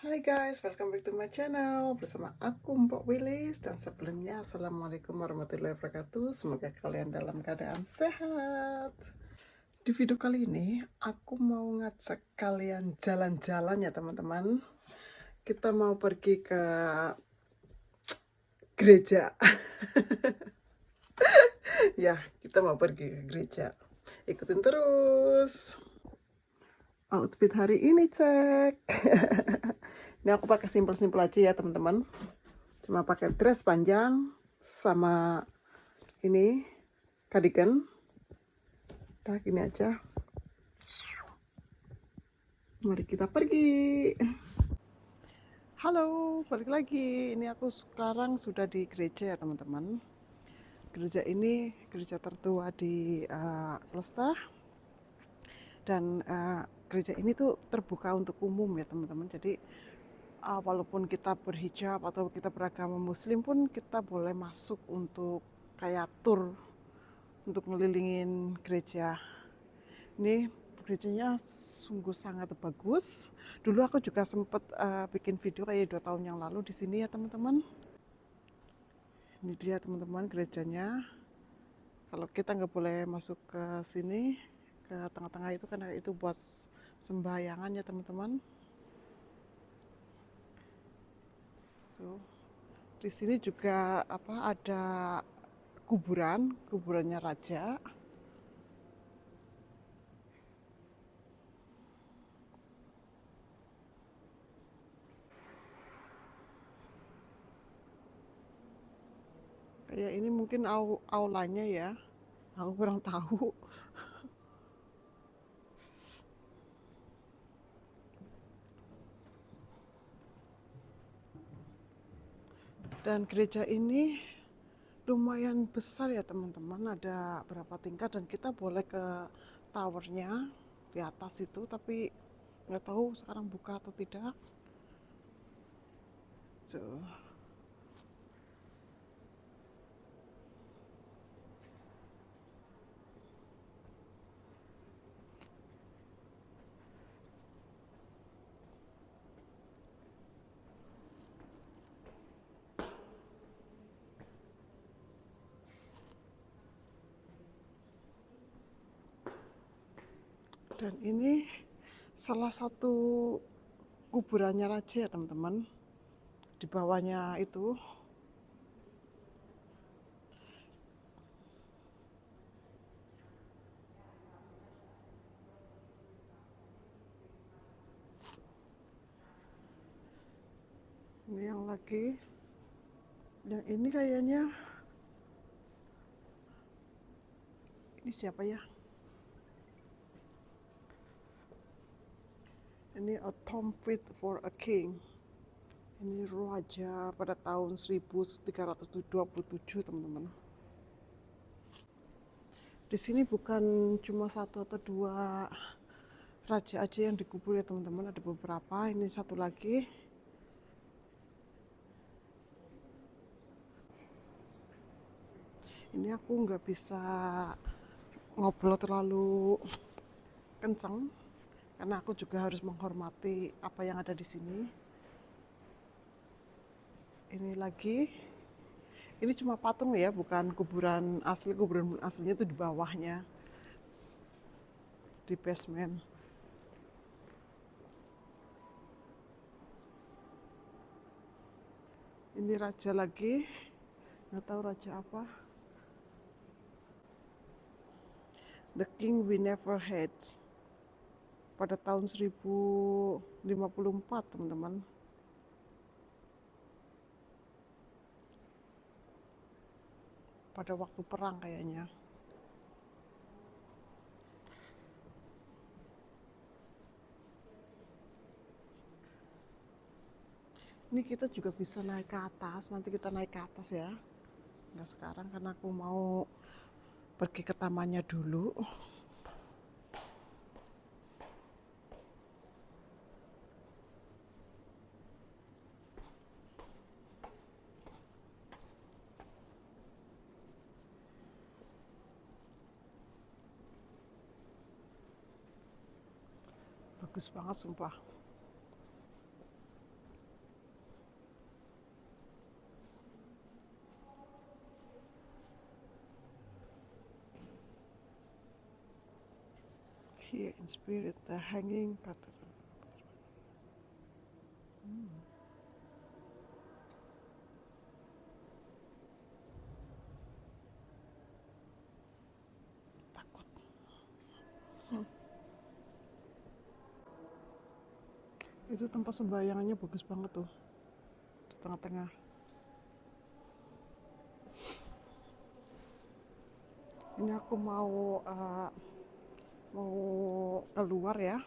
Hai guys, welcome back to my channel. Bersama aku Mbak Willis. Dan sebelumnya Assalamualaikum warahmatullahi wabarakatuh. Semoga kalian dalam keadaan sehat. Di video kali ini aku mau ngajak kalian jalan-jalan ya teman-teman. Kita mau pergi ke gereja. Ya, kita mau pergi ke gereja. Ikutin terus. Outfit hari ini cek. Ini aku pakai simpel-simpel aja ya teman-teman. Cuma pakai dress panjang sama ini cardigan. Udah gini aja. Mari kita pergi. Halo, balik lagi. Ini aku sekarang sudah di gereja ya teman-teman. Gereja ini gereja tertua di Kloster. Dan gereja ini tuh terbuka untuk umum ya teman-teman. Jadi walaupun kita berhijab atau kita beragama muslim pun kita boleh masuk untuk kayak tour untuk ngelilingin gereja. Ini gerejanya sungguh sangat bagus. Dulu aku juga sempat bikin video kayak 2 tahun yang lalu di sini ya teman-teman. Ini dia teman-teman gerejanya. Kalau kita nggak boleh masuk ke sini, ke tengah-tengah itu karena itu buat sembahyangan ya teman-teman. Tuh. Di sini juga ada kuburannya raja. Kayak ini mungkin aulanya ya. Aku kurang tahu. Dan gereja ini lumayan besar ya teman-teman, ada berapa tingkat dan kita boleh ke towernya di atas itu, tapi nggak tahu sekarang buka atau tidak. Tuh. Dan ini salah satu kuburannya raja ya teman-teman. Di bawahnya itu ini yang lagi, yang ini kayaknya ini siapa ya? Ini a tomb fit for a king. Ini raja pada tahun 1327 teman-teman. Di sini bukan cuma satu atau dua raja aja yang dikubur ya teman-teman, ada beberapa. Ini satu lagi. Ini aku nggak bisa ngobrol terlalu kencang karena aku juga harus menghormati apa yang ada di sini. Ini lagi, ini cuma patung ya, bukan kuburan asli. Kuburan aslinya itu di bawahnya, di basement. Ini raja lagi, nggak tahu raja apa. The King We Never Had, pada tahun 1054 teman-teman. Pada waktu perang kayaknya. Ini kita juga bisa naik ke atas, nanti kita naik ke atas ya. Nggak sekarang karena aku mau pergi ke tamannya dulu. Bagus banget sumpah. Here in spirit, the hanging pattern. Takut. Itu tempat sembayangannya bagus banget tuh, di tengah-tengah. Ini aku mau keluar ya.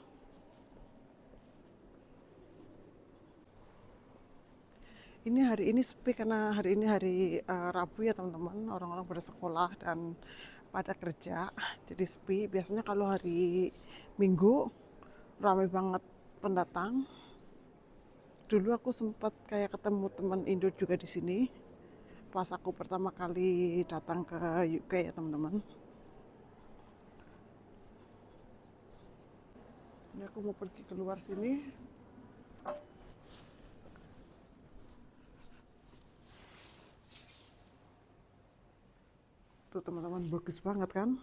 Ini hari ini sepi karena hari ini hari Rabu ya teman-teman, orang-orang pada sekolah dan pada kerja, jadi sepi. Biasanya kalau hari Minggu ramai banget pendatang. Dulu aku sempat kayak ketemu teman Indo juga di sini pas aku pertama kali datang ke UK ya teman-teman. Ini aku mau pergi keluar sini. Tuh teman-teman, bagus banget kan?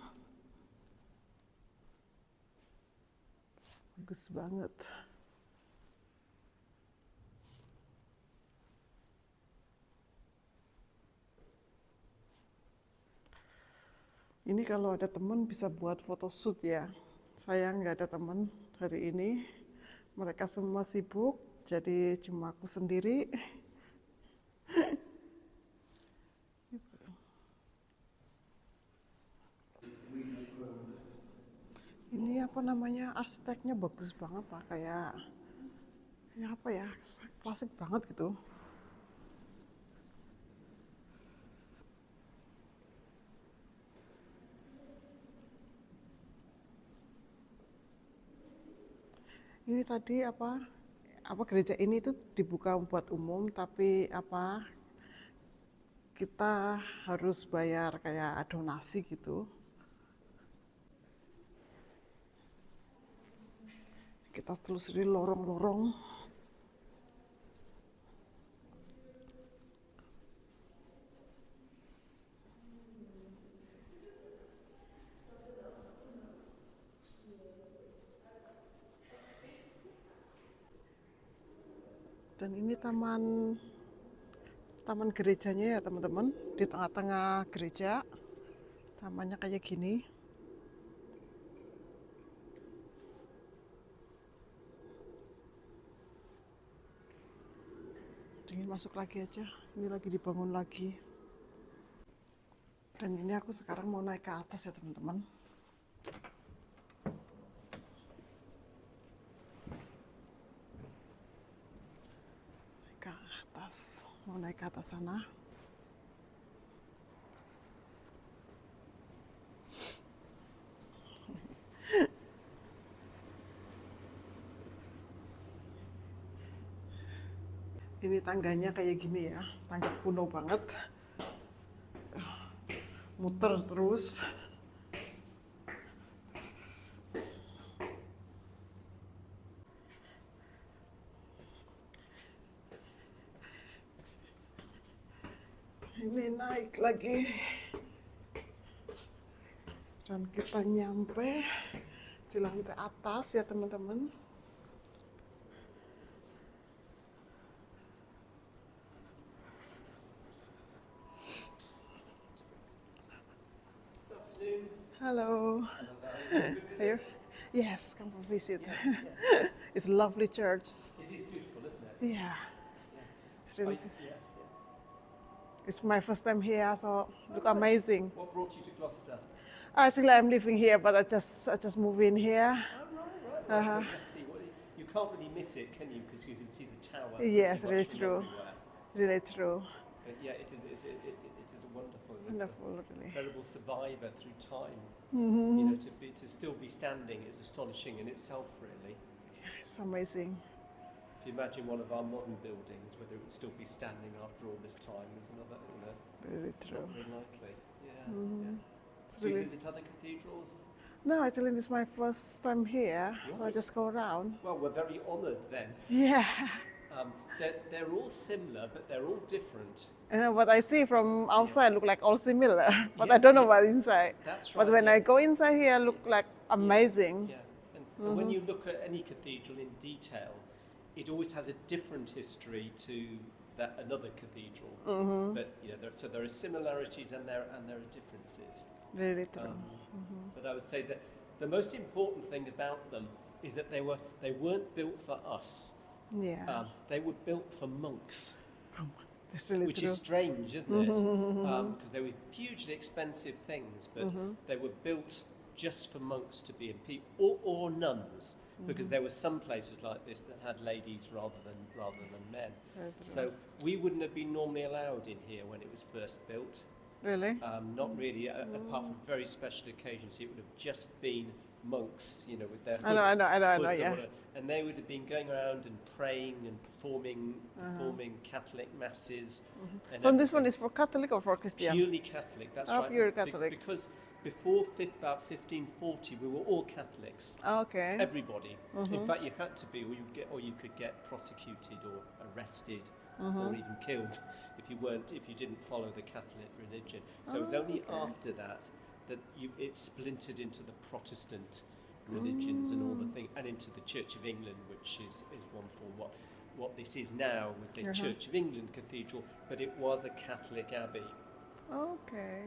Bagus banget. Ini kalau ada teman bisa buat photoshoot ya. Saya nggak ada teman hari ini. Mereka semua sibuk, jadi cuma aku sendiri. Ini apa namanya, arsiteknya bagus banget lah, kayak apa ya, klasik banget gitu. Ini tadi apa gereja ini tuh dibuka buat umum, tapi kita harus bayar kayak donasi gitu. Kita telusuri lorong-lorong. Dan ini taman gerejanya ya teman-teman, di tengah-tengah gereja. Tamannya kayak gini. Ingin masuk lagi aja, ini lagi dibangun lagi. Dan ini aku sekarang mau naik ke atas ya teman-teman. Mau naik ke atas sana. Ini tangganya kayak gini ya, tangga kuno banget. Muter terus. Ini naik lagi. Dan kita nyampe di lantai atas ya teman-teman. Hello. Here? Yes, come and visit. It's a lovely church. It is beautiful, isn't it? Yeah. It's really Yes, yes. It's my first time here, so look amazing. What brought you to Gloucester? Actually, I'm living here, but I just moved in here. Oh, right. So let's see. You can't really miss it, can you? Because you can see the tower. Yes, pretty really much from true. everywhere. Really true. But yeah, it is a wonderful. Wonderful, It's an really. incredible survivor through time. Mm-hmm. You know, to still be standing is astonishing in itself, really. It's amazing. If you imagine one of our modern buildings, whether it would still be standing after all this time, is another, Really true. not very likely. Yeah. Mm-hmm. Yeah. It's Do you really. visit other cathedrals? No, actually, this is my first time here, so I just go around. Well, we're very honoured then. Yeah. They're all similar, but they're all different. What I see from outside look like all similar, but Yeah, I don't know yeah. what inside. That's right. But when yeah. I go inside here, look like amazing. Yeah, And when you look at any cathedral in detail, it always has a different history to another cathedral. But so there are similarities and there are differences. Really true. But I would say that the most important thing about them is that they weren't built for us. Yeah. They were built for monks. That's really Which true. is strange, isn't it? Because they were hugely expensive things, but they were built just for monks to be in, or nuns, because there were some places like this that had ladies rather than men. So we wouldn't have been normally allowed in here when it was first built. Really? Not really, apart from very special occasions. It would have just been monks, with their hoods. I know, hoods yeah. And they would have been going around and praying and performing Catholic masses. And So this one is for Catholic or for Christian? purely Catholic. That's Oh, right. pure Catholic. Because before about 1540, we were all Catholics. Okay. Everybody. In fact, you had to be, or you could get prosecuted or arrested or even killed if you didn't follow the Catholic religion. So it was only after that it splintered into the Protestant religions and all the things, and into the Church of England, which is one form. What this is now with the Church of England Cathedral, but it was a Catholic abbey. Okay.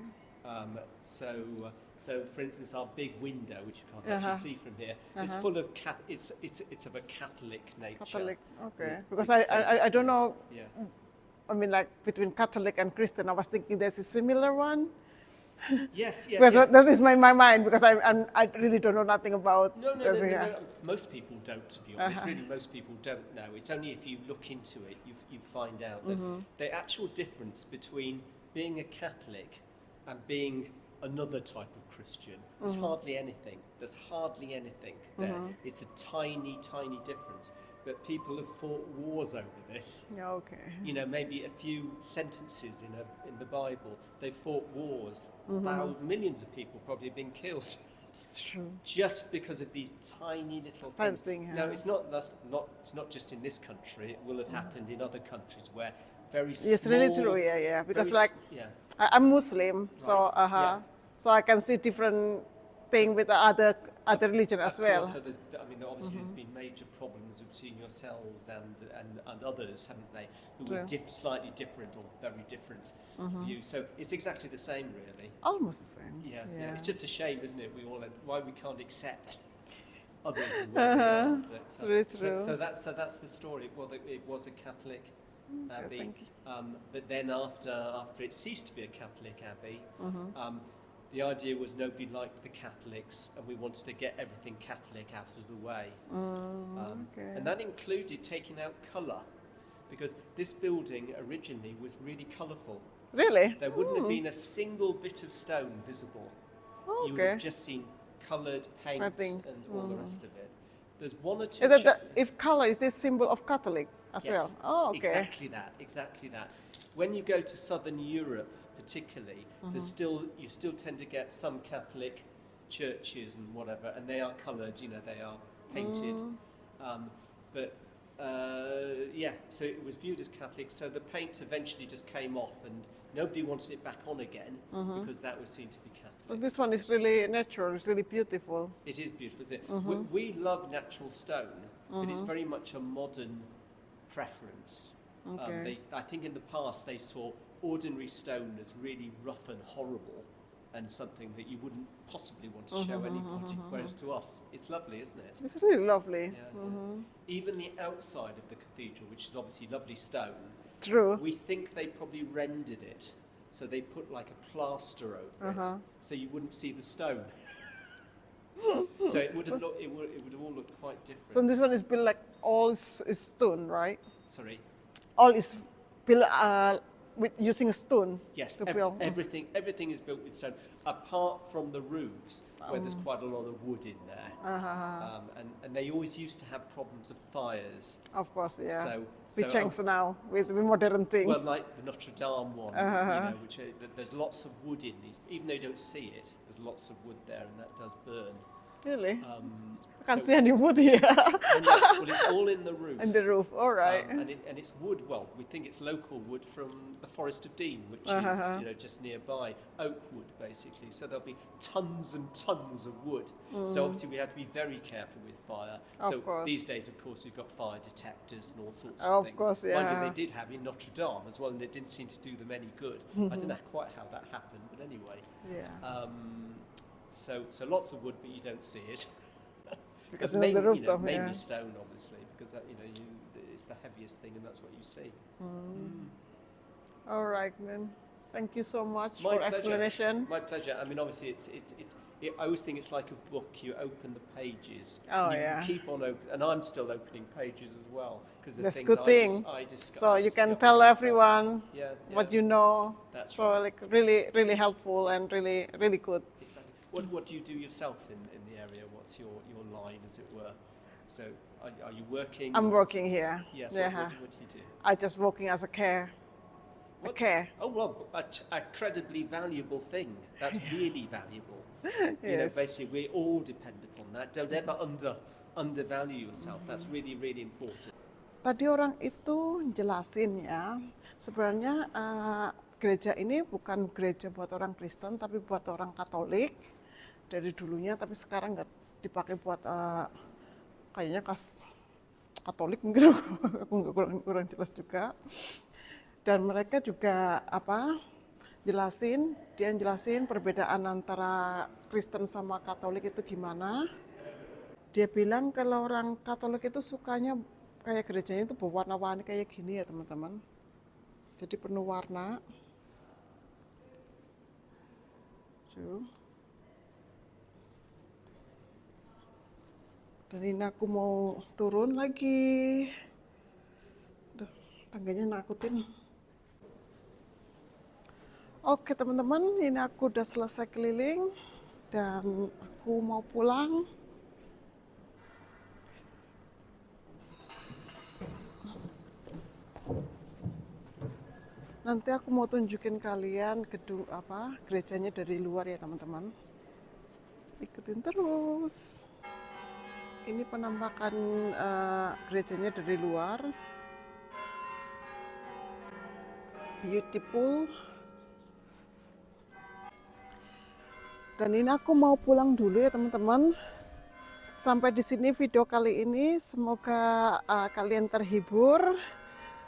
So for instance, our big window, which you can't actually see from here, is full of it's of a Catholic nature. Catholic. Okay. With Because saints I don't know. Yeah. I mean, like between Catholic and Christian, I was thinking there's a similar one. Yes. Because that is my mind, because I really don't know nothing about. No. Yeah. Most people don't, to be honest. Really, most people don't know. It's only if you look into it, you find out that the actual difference between being a Catholic and being another type of Christian is hardly anything. There's hardly anything there. It's a tiny, tiny difference. But people have fought wars over this. Yeah, okay. Maybe a few sentences in the Bible. They've fought wars. Millions of people probably have been killed. It's true. Just because of these tiny little things. No, it's not just in this country. It will have happened in other countries where very small. It's really true. Yeah. Because yeah. I'm Muslim, so yeah. so I can see different thing with the other religion as Of course, well. so obviously there's been major problems between yourselves and others, haven't they, who were slightly different or very different views. So it's exactly the same, really. Almost the same. Yeah. It's just a shame, isn't it? Why we can't accept others and where they are. But, It's really true. So that's the story. Well, it was a Catholic abbey, thank you. but then after it ceased to be a Catholic abbey. The idea was nobody liked the Catholics, and we wanted to get everything Catholic out of the way. Okay. And that included taking out colour, because this building originally was really colourful. Really? There wouldn't have been a single bit of stone visible. Oh, You would okay. have just seen coloured paint Nothing. and all the rest of it. There's one or two... Is that if color is this symbol of Catholic as well? Yes, Oh, okay. Exactly that. When you go to Southern Europe, particularly, you still tend to get some Catholic churches and whatever, and they are coloured. They are painted. So it was viewed as Catholic. So the paint eventually just came off, and nobody wanted it back on again because that was seen to be Catholic. But this one is really natural. It's really beautiful. It is beautiful, isn't it? We love natural stone, but it's very much a modern preference. Okay. I think in the past they saw ordinary stone as really rough and horrible and something that you wouldn't possibly want to show anybody, whereas to us it's lovely, isn't it? It's really lovely. Yeah. Even the outside of the cathedral, which is obviously lovely stone, True. we think they probably rendered it, so they put like a plaster over it, so you wouldn't see the stone. So it would have all looked quite different. So this one is built like all is stone, right? Sorry. All is built with using stone. Yes, to build. everything is built with stone, apart from the roofs, where there's quite a lot of wood in there. And they always used to have problems of fires. Of course, yeah. So we change now with modern things. Well, like the Notre Dame one, which there's lots of wood in these. Even though you don't see it, there's lots of wood there, and that does burn. Really? I So can't see any wood here. well, it's all in the roof. And the roof, all right. And it's wood. Well, we think it's local wood from the Forest of Dean, which is just nearby. Oak wood, basically. So there'll be tons and tons of wood. So obviously we have to be very careful with fire. So course. these days, of course, we've got fire detectors and all sorts Of of things. course, Mind you, yeah. they did have in Notre Dame as well, and it didn't seem to do them any good. I don't know quite how that happened, but anyway. Yeah. So lots of wood, but you don't see it. Because But of the rooftop, mainly yeah. stone, obviously, because that it's the heaviest thing, and that's what you see. All right, then. Thank you so much My for pleasure. explanation. My pleasure. I mean, obviously, I always think it's like a book. You open the pages. Oh, you yeah. keep on open, and I'm still opening pages as well because the That's things good thing. I discover. So you can tell everyone what you know. That's so right. like really, really helpful and really, really good. Exactly. What do you do yourself in the area? What's your line, as it were? So are you working? I'm working here. Yes. Yeah. What do you do? I just working as a care. A care. Oh well, a credibly valuable thing. That's really valuable. You know, Yes. basically, we all depend upon that. Don't ever undervalue yourself. That's really, really important. Tadi orang itu jelasin ya, sebenarnya gereja ini bukan gereja buat orang Kristen, tapi buat orang Katolik dari dulunya, tapi sekarang nggak dipakai buat kayaknya Katolik mungkin aku nggak kurang jelas juga. Dan mereka juga dia jelasin perbedaan antara Kristen sama Katolik itu gimana. Dia bilang kalau orang Katolik itu sukanya kayak gerejanya itu berwarna-warni kayak gini ya teman-teman. Jadi penuh warna. Dan ini aku mau turun lagi. Duh, tangganya nakutin. Oke teman-teman, ini aku udah selesai keliling dan aku mau pulang. Nanti aku mau tunjukin kalian gedung gerejanya dari luar ya teman-teman. Ikutin terus. Ini penampakan gerejanya dari luar. Beautiful. Dan ini aku mau pulang dulu ya teman-teman. Sampai di sini video kali ini. Semoga kalian terhibur.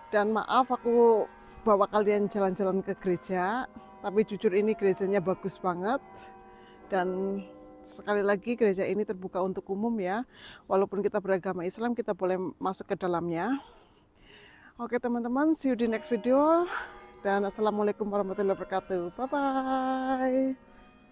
Dan maaf aku bawa kalian jalan-jalan ke gereja. Tapi jujur ini gerejanya bagus banget. Dan sekali lagi gereja ini terbuka untuk umum ya. Walaupun kita beragama Islam, kita boleh masuk ke dalamnya. Oke teman-teman, see you di next video. Dan assalamualaikum warahmatullahi wabarakatuh. Bye-bye.